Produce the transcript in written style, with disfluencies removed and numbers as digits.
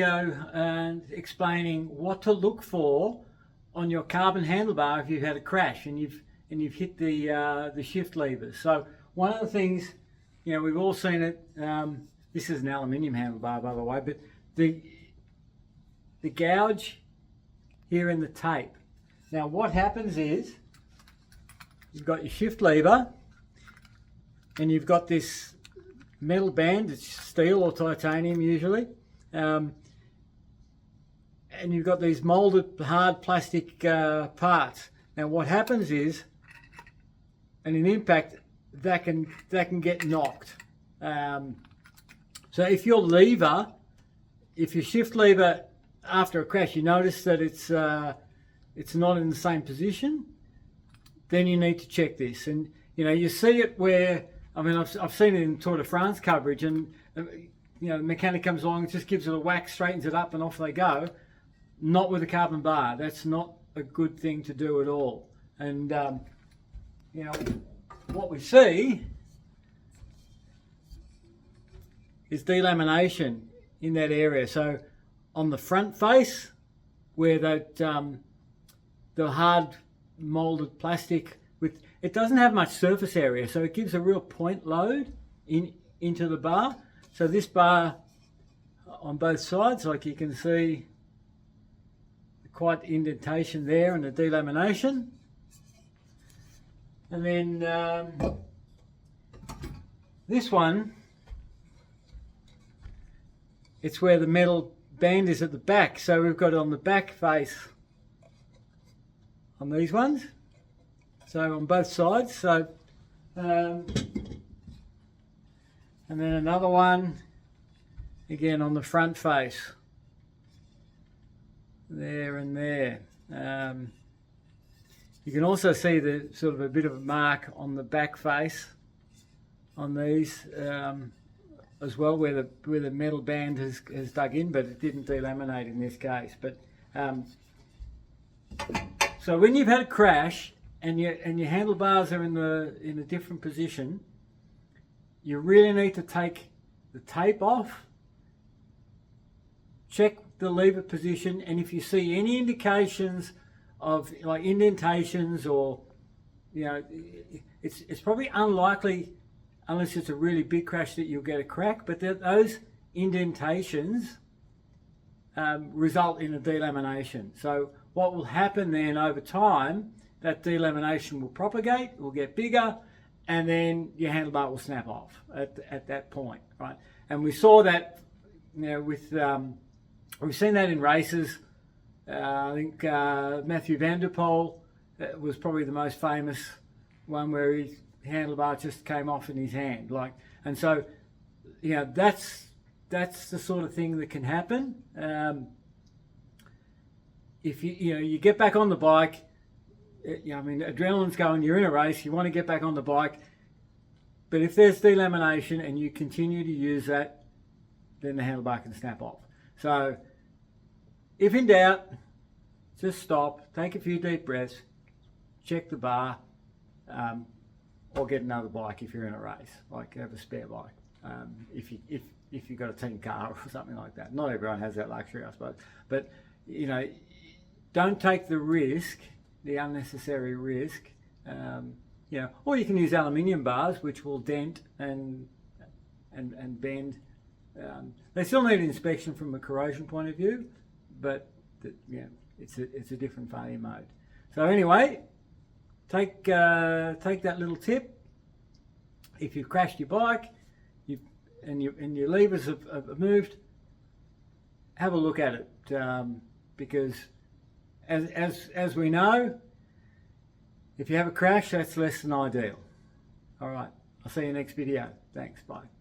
And explaining what to look for on your carbon handlebar if you've had a crash and you've hit the shift levers. So one of the things, you know, we've all seen it. This is an aluminium handlebar, by the way, but the gouge here in the tape. Now what happens is you've got your shift lever and you've got this metal band. It's steel or titanium usually. And you've got these molded hard plastic parts. Now what happens is, and in impact, that can get knocked. So if your shift lever after a crash, you notice that it's not in the same position, then you need to check this. And you know, you see it where, I mean, I've seen it in Tour de France coverage, and you know, the mechanic comes along, just gives it a whack, straightens it up, and off they go. Not with a carbon bar. That's not a good thing to do at all. And you know, what we see is delamination in that area. So on the front face, where that the hard molded plastic with, it doesn't have much surface area, so it gives a real point load into the bar. So this bar on both sides, like you can see, quite indentation there and the delamination. And then this one, it's where the metal band is at the back. So we've got it on the back face on these ones. So on both sides. So and then another one again on the front face. There and there. You can also see the sort of a bit of a mark on the back face on these as well, where the metal band has dug in, but it didn't delaminate in this case. But so when you've had a crash and your handlebars are in a different position, you really need to take the tape off, check the lever position, and if you see any indications of like indentations, or you know, it's probably unlikely, unless it's a really big crash, that you'll get a crack, but those indentations result in a delamination. So what will happen then over time, that delamination will propagate, will get bigger, and then your handlebar will snap off at that point, right? And we saw that, you know, with we've seen that in races. I think Mathieu van der Poel was probably the most famous one, where his handlebar just came off in his hand, like. And so, you know, that's the sort of thing that can happen. If you get back on the bike, you know, I mean, adrenaline's going, you're in a race, you want to get back on the bike, but if there's delamination and you continue to use that, then the handlebar can snap off. So if in doubt, just stop, take a few deep breaths, check the bar, or get another bike if you're in a race, like have a spare bike. If you've got a team car or something like that. Not everyone has that luxury, I suppose. But you know, don't take the risk, the unnecessary risk. You know, or you can use aluminium bars, which will dent and bend. They still need inspection from a corrosion point of view, but yeah, it's a different failure mode. So anyway, take that little tip. If you've crashed your bike, and your levers have moved, have a look at it, because as we know, if you have a crash, that's less than ideal. All right, I'll see you next video. Thanks, bye.